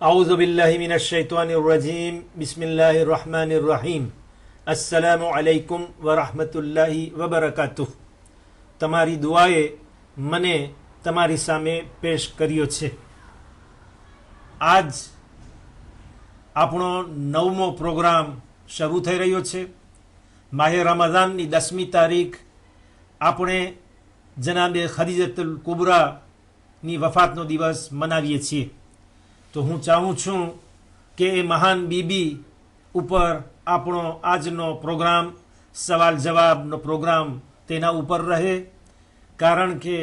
أعوذ بالله من الشيطان الرجيم بسم الله الرحمن الرحيم السلام عليكم ورحمة الله وبركاته. તમારી દુઆએ મને તમારી સામે પેશ કર્યો છે. આજ આપણો 9મો પ્રોગ્રામ શરૂ થઈ રહ્યો છે. માહે રમઝાનની 10મી તારીખ આપણે જનાબે ખદીજતુલ કુબરાની વફાતનો દિવસ મનાવીએ છીએ. તો હું ચાહું છું કે એ મહાન બીબી ઉપર આપણો આજનો પ્રોગ્રામ સવાલ જવાબનો પ્રોગ્રામ તેના ઉપર રહે, કારણ કે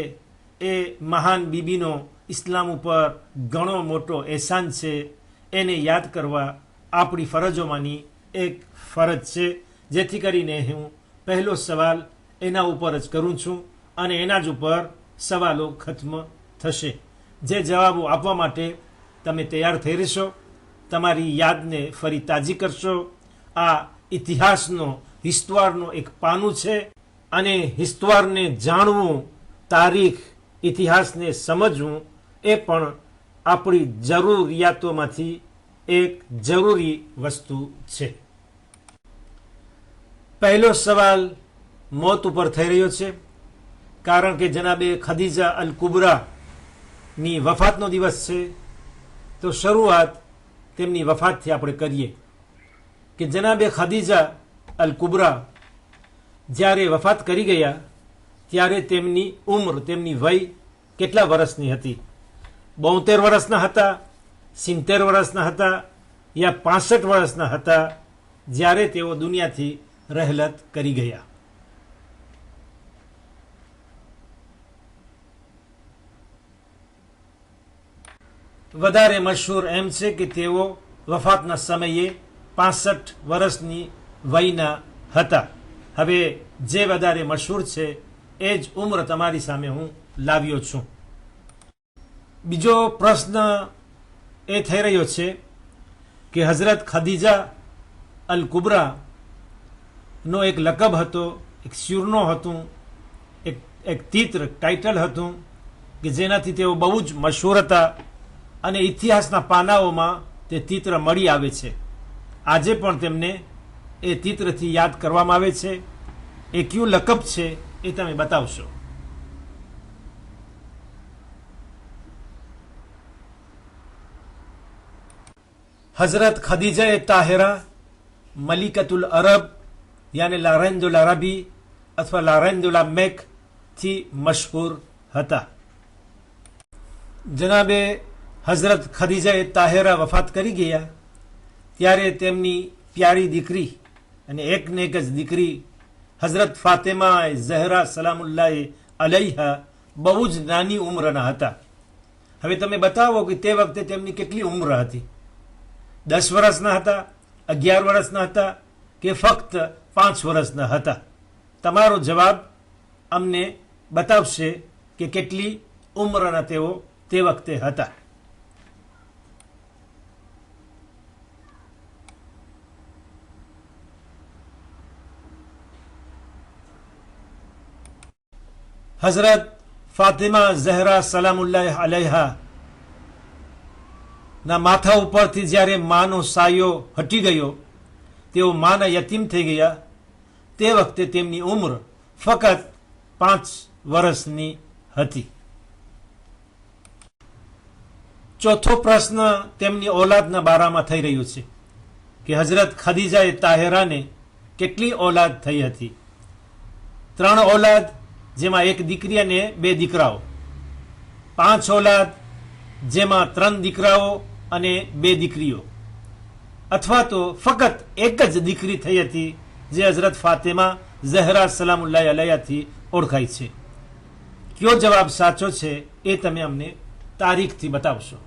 એ મહાન બીબીનો ઇસ્લામ ઉપર ઘણો મોટો એહસાન છે. એને યાદ કરવા આપણી ફરજોમાંની એક ફરજ છે, જેથી કરીને હું પહેલો સવાલ એના ઉપર જ કરું છું અને એના જ ઉપર સવાલો ખત્મ થશે. જે જવાબો આપવા માટે તમે તૈયાર થઈ રહેશો, તમારી યાદને ફરી તાજી કરશો. આ ઇતિહાસનો હિસ્તવારનો એક પાનું છે અને હિસ્તવારને જાણવું, તારીખ ઇતિહાસને સમજવું એ પણ આપણી જરૂરિયાતોમાંથી એક જરૂરી વસ્તુ છે. પહેલો સવાલ મોત ઉપર થઈ રહ્યો છે, કારણ કે જનાબે ખદીજા અલ કુબરાની વફાતનો દિવસ છે. તો શરૂઆત તેમની વફાતથી આપણે કરીએ કે જનાબે ખદીજા અલ કુબરા જ્યારે વફાત કરી ગયા ત્યારે તેમની ઉંમર, તેમની વય કેટલા વર્ષની હતી? 72 વર્ષના હતા, 70 વર્ષના હતા યા 65 વર્ષના હતા જ્યારે તેઓ દુનિયાથી રહેલત કરી ગયા? વધારે મશહૂર એમ છે કે તેઓ વફાતના સમયે 65 વર્ષની વયના હતા. હવે જે વધારે મશહૂર છે એ જ ઉંમર તમારી સામે હું લાવ્યો છું. બીજો પ્રશ્ન એ થઈ રહ્યો છે કે હઝરત ખદીજા અલ કુબરા નો એક લકબ હતો, એક સ્યુરનો હતું, એક તિત્ર, ટાઇટલ હતું કે જેનાથી તેઓ બહુ જ મશહૂર હતા અને ઇતિહાસના પાનાઓમાં તે તિત્ર મળી આવે છે. આજે પણ તેમને એ તિત્રથી યાદ કરવામાં આવે છે. એ કયું લકબ છે એ તમે બતાવશો? હઝરત ખદીજા તાહિરા મલિકતુલ અરબ યાને લારેન્દુલ અરબી અથવા લારેન્દુલ મેક થી મશહૂર હતા. જનાબે હઝરત ખદીજા તાહિરા વફાત કરી ગયા ત્યારે તેમની પ્યારી દીકરી અને એકને એક જ દીકરી હઝરત ફાતિમા ઝહરા સલામુલ્લાહ અલૈહા બહુ જ નાની ઉંમરના હતા. હવે તમે બતાવો કે તે વખતે તેમની કેટલી ઉંમર હતી? 10 વર્ષના હતા, 11 વર્ષના હતા કે ફક્ત 5 વર્ષના હતા? તમારો જવાબ અમને બતાવશે કે કેટલી ઉંમરના તેઓ તે વખતે હતા. હઝરત ફાતિમા ઝહરા સલામુલ્લાહ અલૈહા ના માથા ઉપરથી જ્યારે માનો સાયો હટી ગયો, તેઓ માના યતીમ થઈ ગયા, તે વખતે તેમની ઉંમર ફક્ત 5 વર્ષની હતી. ચોથો પ્રશ્ન તેમની ઓલાદના બારામાં થઈ રહ્યો છે કે હઝરત ખદીજા તાહિરાને કેટલી ઓલાદ થઈ હતી? 3 ઓલાદ, જેમાં 1 દીકરી અને 2 દીકરાઓ. 5 ઓલાદ, જેમાં 3 દીકરાઓ અને 2 દીકરીઓ. અથવા તો ફક્ત એક જ દીકરી થઈ હતી જે હઝરત ફાતિમા ઝહરા સલામુલ્લાહ અલૈહાથી ઓળખાય છે. કયો જવાબ સાચો છે એ તમે અમને તારીખથી બતાવશો?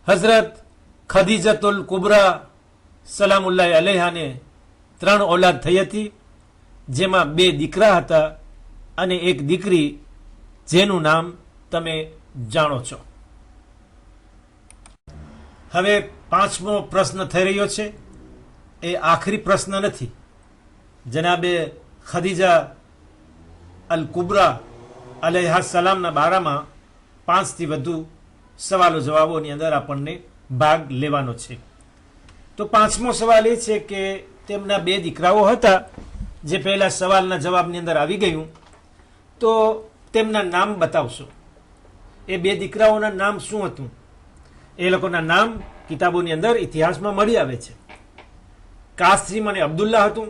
હઝરત ખદીજતુલ કુબરા સલામુલ્લાહ અલૈહાને 3 ઓલાદ થઈ હતી, જેમાં 2 દીકરા હતા અને 1 દીકરી, જેનું નામ તમે જાણો છો. હવે 5મો પ્રશ્ન થઈ રહ્યો છે. એ આખરી પ્રશ્ન નથી. જનાબે ખદીજા અલ કુબરા અલૈહા સલામના બારામાં 5થી વધુ સવાલો જવાબોની અંદર આપણને ભાગ લેવાનો છે. તો 5મો સવાલ એ છે કે તેમના 2 દીકરાઓ હતા, જે પહેલા સવાલના જવાબની અંદર આવી ગયું. તો તેમના નામ બતાવશો. એ 2 દીકરાઓના નામ શું હતું? એ લોકોના નામ કિતાબોની અંદર ઇતિહાસમાં મળી આવે છે. કાસિમ અને અબ્દુલ્લા હતું,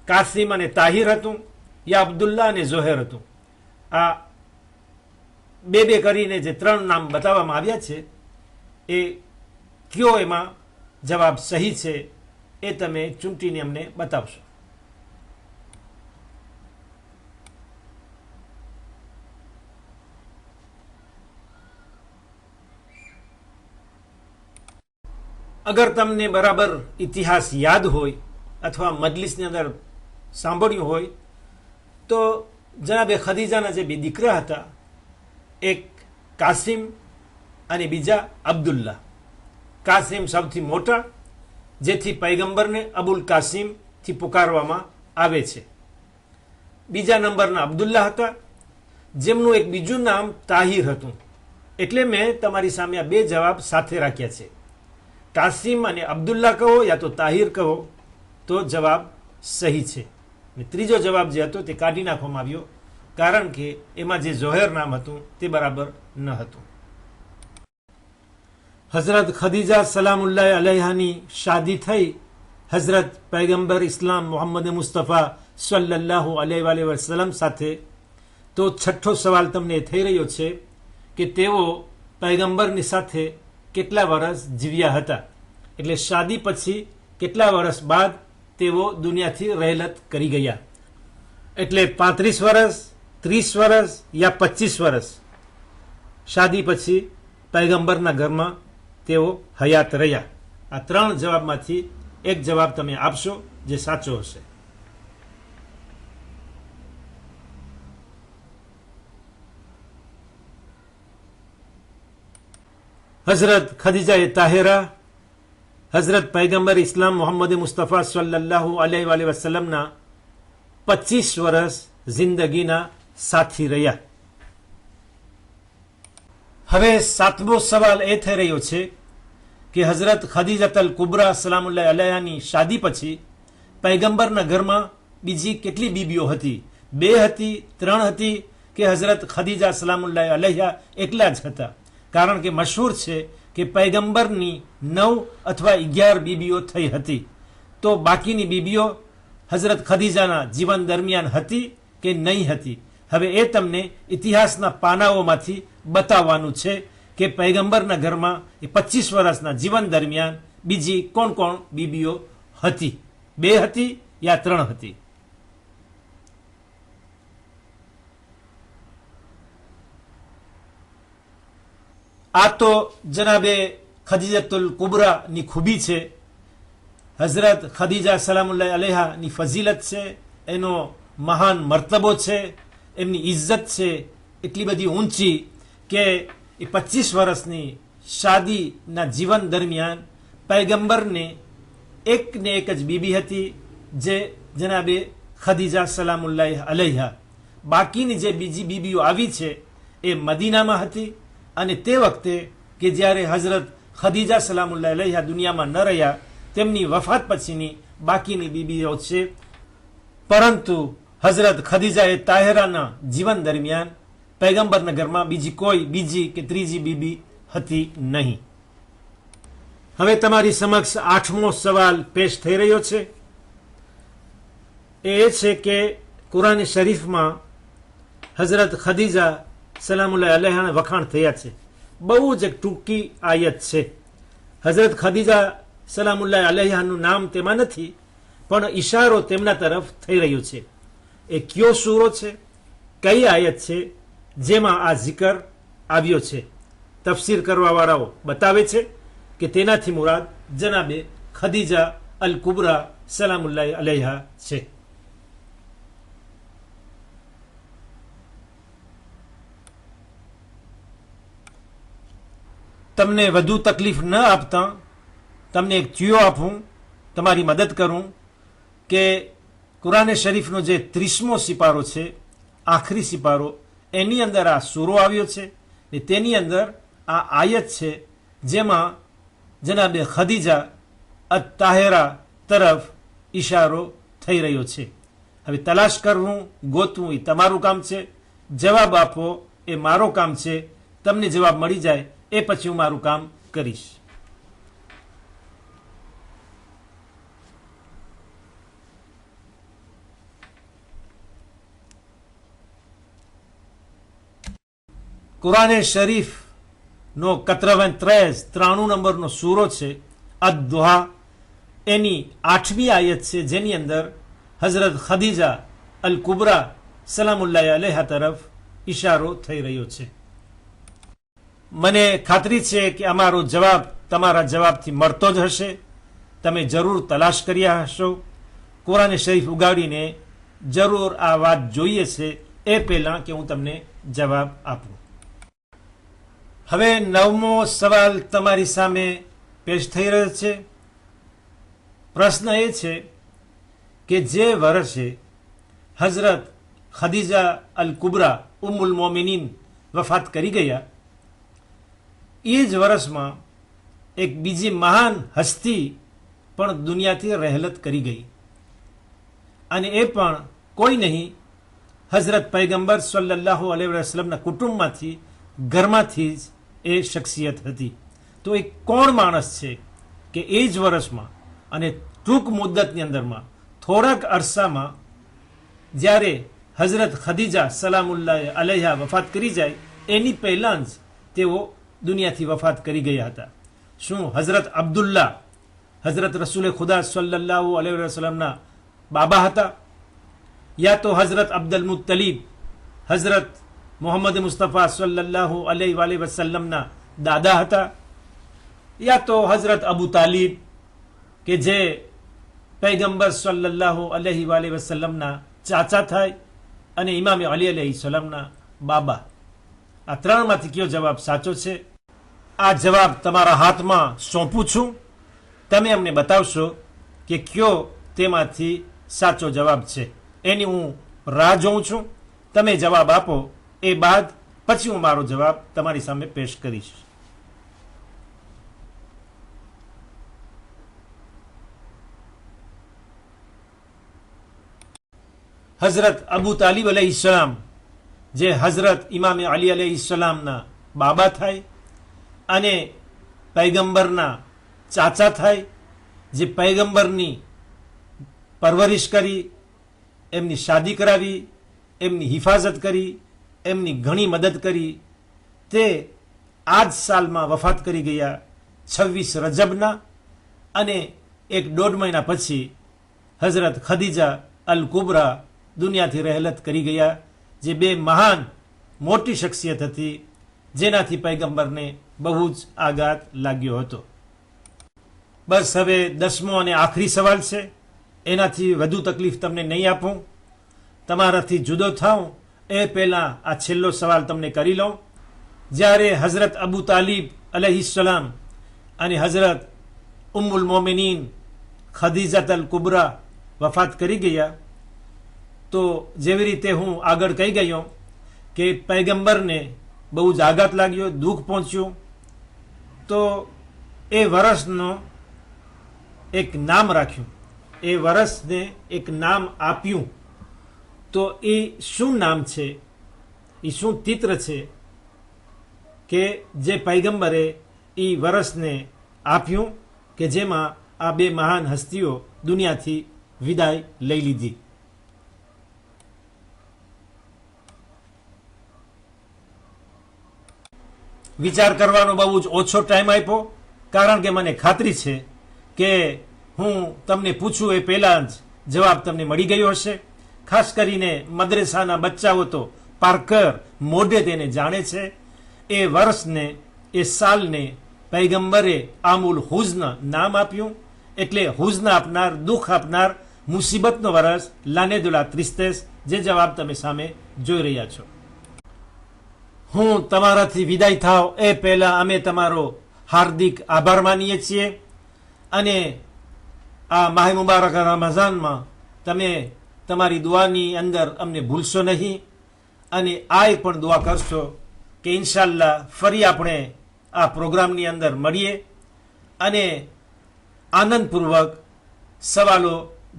કાસિમ અને તાહિર હતું, યા અબ્દુલ્લા અને ઝોહેર હતું. આ 2 કરીને જે 3 નામ બતાવવામાં આવ્યા છે, એ કયો એમાં જવાબ સહી છે એ તમે ચૂંટીને અમને બતાવશો. અગર તમને બરાબર ઇતિહાસ યાદ હોય અથવા મજલિસની અંદર સાંભળ્યું હોય તો જનાબે ખદીજાના જે 2 દીકરા હતા, એક કાસિમ અને બીજા અબ્દુલ્લા. કાસિમ સૌથી મોટા, જેથી પૈગંબરને અબુલ કાસિમથી પુકારવામાં આવે છે. બીજા નંબરના અબ્દુલ્લા હતા, જેમનું એક બીજું નામ તાહિર હતું. એટલે મેં તમારી સામે આ 2 જવાબ સાથે રાખ્યા છે. કાસિમ અને અબ્દુલ્લા કહો યા તો તાહિર કહો તો જવાબ સહી છે. ત્રીજો જવાબ જે હતો તે કાઢી નાખવામાં આવ્યો, કારણ કે એમાં જે ઝોહેર નામ હતું તે બરાબર ન હતું. હઝરત ખદીજા સલામુલ્લાહ અલૈહાની શાદી થઈ હઝરત પૈગંબર ઇસ્લામ મોહમ્મદ મુસ્તફા સલ્લલ્લાહુ અલૈહિ વસલ્લમ સાથે. તો 6થો સવાલ તમને થઈ રહ્યો છે કે તેઓ પૈગંબરની સાથે કેટલા વર્ષ જીવ્યા હતા, એટલે શાદી પછી કેટલા વર્ષ બાદ તેઓ દુનિયાથી રહેલત કરી ગયા. એટલે 35 વર્ષ, 30 વર્ષ યા 25 વર્ષ શાદી પછી પૈગંબરના ઘરમાં તેઓ હયાત રહ્યા. આ 3 જવાબમાંથી એક જવાબ તમે આપશો જે સાચો હશે. હઝરત ખદીજા તાહિરા હઝરત પૈગંબર ઇસ્લામ મોહમ્મદ મુસ્તફા સલ્લલ્લાહુ અલૈહિ વસલ્લમના 25 વર્ષ જિંદગીના સાથી રહ્યા. હવે 7મો સવાલ એ થઈ રહ્યો છે કે હઝરત ખદીજા અલ કુબરા સલામુલ્લાહ અલૈહાની શાદી પછી પૈગંબરના ઘરમાં બીજી કેટલી બીબીઓ હતી? 2 હતી, 3 હતી કે હઝરત ખદીજા સલામુલ્લાહ અલૈહા એકલા જ હતા? કારણ કે મશહૂર છે કે પૈગંબરની 9 અથવા 11 બીબીઓ થઈ હતી. તો બાકીની બીબીઓ હઝરત ખદીજાના જીવન દરમિયાન હતી કે નહીં હતી? હવે એ તમને ઇતિહાસના પાનાઓમાંથી બતાવવાનું છે કે પૈગંબરના ઘરમાં એ 25 વર્ષના જીવન દરમિયાન બીજી કોણ કોણ બીબીઓ હતી? 2 હતી યા 3 હતી? આ તો જનાબે ખદીજાતુલ કુબરાની ખૂબી છે. હઝરત ખદીજા સલામુલ્લાહ અલૈહાની ફઝીલત છે, એનો મહાન મર્તબો છે, એમની ઇજ્જત છે એટલી બધી ઊંચી કે એ 25 વર્ષની શાદીના જીવન દરમિયાન પૈગંબરને એક ને એક જ બીબી હતી, જે જનાબે ખદીજા સલામુલ્લાહ અલૈહા. બાકીની જે બીજી બીબીઓ આવી છે એ મદીનામાં હતી, અને તે વખતે કે જ્યારે હઝરત ખદીજા સલામુલ્લાહ અલૈહા દુનિયામાં ન રહ્યા, તેમની વફાત પછીની બાકીની બીબીઓ છે. પરંતુ હઝરત ખદીજા તાહિરાના જીવન દરમિયાન પૈગંબરના ઘરમાં બીજી કે ત્રીજી બીબી હતી નહીં. હવે તમારી સમક્ષ 8મો સવાલ પેશ થઈ રહ્યો છે. એ છે કે કુરાન શરીફમાં હઝરત ખદીજા સલામુલ્લાહ અલૈહાના વખાણ થયા છે. બહુ જ એક ટૂંકી આયત છે. હઝરત ખદીજા સલામુલ્લાહ અલૈહાનું નામ તેમાં નથી, પણ ઈશારો તેમના તરફ થઈ રહ્યો છે. એ કયો સૂરો છે, કઈ આયત છે જેમાં આ zikr આવ્યો છે? તફસીર કરવાવાળાઓ બતાવે છે કે તેનાથી મુરાદ જનાબે ખદીજા અલ કુબરા સલામુલ્લાહ અલૈહા છે. તમને વધુ તકલીફ ન આપતા તમને એક ચિયો આપું, તમારી મદદ કરું કે કુરાને શરીફનો જે 30મો સિપારો છે, આખરી સિપારો, એની અંદર આ સૂરો આવ્યો છે ને તેની અંદર આ આયત છે જેમાં જનાબે ખદીજા અત તાહેરા તરફ ઈશારો થઈ રહ્યો છે. હવે તલાશ કરવું, ગોતવું એ તમારું કામ છે, જવાબ આપો એ મારો કામ છે. તમને જવાબ મળી જાય એ પછી હું મારું કામ કરીશ. કુરાને શરીફનો 93 નંબરનો સૂરો છે અદ-દુહા. એની 8મી આયત છે જેની અંદર હઝરત ખદીજા અલ કુબરા સલામુલ્લાહ અલૈહા તરફ ઈશારો થઈ રહ્યો છે. મને ખાતરી છે કે અમારો જવાબ તમારા જવાબથી મળતો જ હશે. તમે જરૂર તલાશ કર્યા હશો. કુરાને શરીફ ઉગાડીને જરૂર આ વાત જોઈએ છે એ પહેલાં કે હું તમને જવાબ આપું. હવે 9મો સવાલ તમારી સામે પેશ થઈ રહ્યો છે. પ્રશ્ન એ છે કે જે વર્ષે હઝરત ખદીજા અલ કુબરા ઉમ્મુલ મોમિનીન વફાત કરી ગયા, એ જ વર્ષમાં એક બીજી મહાન હસ્તી પણ દુનિયાથી રહેલત કરી ગઈ, અને એ પણ કોઈ નહીં, હઝરત પૈગંબર સલ્લલ્લાહુ અલૈહિ વસલ્લમના કુટુંબમાંથી, ઘરમાંથી જ એ શખ્સિયત હતી. તો એ કોણ માણસ છે કે એ જ વર્ષમાં અને ટૂંક મુદ્દતની અંદરમાં, થોડાક અરસામાં, જ્યારે હઝરત ખદીજા સલામુલ્લાહ અલૈહા વફાત કરી જાય એની પહેલાં જ તેઓ દુનિયાથી વફાત કરી ગયા હતા? શું હઝરત અબ્દુલ્લા હઝરત રસૂલે ખુદા સલ્લલ્લાહુ અલૈહિ વસલ્લમના બાબા હતા, યા તો હઝરત અબ્દુલ મુત્તલીબ હઝરત મોહમ્મદ મુસ્તફા સલ્લલ્લાહુ અલૈહિ વસલ્લમના દાદા હતા, યા તો હઝરત અબુ તાલિબ કે જે પૈગંબર સલ્લલ્લાહુ અલૈહિ વસલ્લમના ચાચા થાય અને ઇમામ અલી અલૈહિ સલામના બાબા? આ ત્રણમાંથી કયો જવાબ સાચો છે? આ જવાબ તમારા હાથમાં સોંપું છું. તમે અમને બતાવશો કે કયો તેમાંથી સાચો જવાબ છે. એની હું રાહ જોઉં છું. તમે જવાબ આપો એ બાદ પછી હું મારો જવાબ તમારી સામે પેશ કરીશ. હઝરત અબુ તાલિબ અલૈહિસ્સલામ, જે હઝરત ઇમામ અલી અલૈહિસ્સલામના બાબા થાય અને પૈગંબરના ચાચા થાય, જે પૈગંબરની પરવરિશ કરી, એમની શાદી કરાવી, એમની હિફાજત કરી, એમની ઘણી મદદ કરી, તે આ જ સાલમાં વફાત કરી ગયા 26 રજબના, અને 1.5 મહિના પછી હઝરત ખદીજા અલ કુબરા દુનિયાથી રહેલત કરી ગયા, જે બે મહાન મોટી શખ્સિયત હતી જેનાથી પૈગંબરને બહુ જ આઘાત લાગ્યો હતો. બસ હવે 10મો અને આખરી સવાલ છે. એનાથી વધુ તકલીફ તમને નહીં આપું, તમારાથી જુદો થાઉં એ પહેલાં આ છેલ્લો સવાલ તમને કરી લઉં. જ્યારે હઝરત અબુ તાલિબ અલૈહિસ્સલામ અને હઝરત ઉમ્મુલ મોમિનીન ખદીજાત અલ કુબરા વફાત કરી ગયા, તો જેવી રીતે હું આગળ કહી ગયો કે પૈગંબરને બહુ જ આઘાત લાગ્યો, દુઃખ પહોંચ્યું, તો એ વર્ષનો એક નામ રાખ્યું, એ વર્ષને એક નામ આપ્યું. તો એ શું નામ છે, એ શું ચિત્ર છે કે જે પૈગંબરે એ વર્ષને આપ્યું કે જેમાં આ બે મહાન હસ્તીઓ દુનિયાથી વિદાય લઈ લીધી? વિચાર કરવાનો બહુ જ ઓછો ટાઈમ આપ્યો, કારણ કે મને ખાતરી છે કે હું તમને પૂછું એ પહેલાં જ જવાબ તમને મળી ગયો હશે. ખાસ કરીને મદ્રેસાના બચ્ચાઓ તો પારકર મોઢે તેને જાણે છે. એ વર્ષને, એ સાલને પૈગંબરે આમુલ હુઝન નામ આપ્યું, એટલે હુઝન આપનાર, દુઃખ આપનાર, મુસીબતનો વર્ષ, લાનેદુલા ત્રિસ્તેસ, જે જવાબ તમે સામે જોઈ રહ્યા છો. હું તમારાથી વિદાય થાવ એ પહેલાં અમે તમારો હાર્દિક આભાર માનીએ છીએ, અને આ માહે મુબારક રમઝાનમાં તમે તમારી દુઆની અંદર અમને ભૂલશો નહીં અને આય પણ દુઆ કરશો કે ઇન્શાલ્લાહ ફરી આપણે આ પ્રોગ્રામની અંદર મળીએ અને આનંદપૂર્વક સવાલો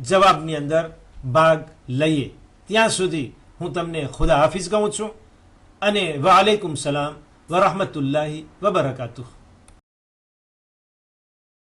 જવાબની અંદર ભાગ લઈએ. ત્યાં સુધી હું તમને ખુદા હાફિઝ કહું છું અને વાલેકુમ સલામ વરહમતુલ્લાહિ વબરકાતુહ.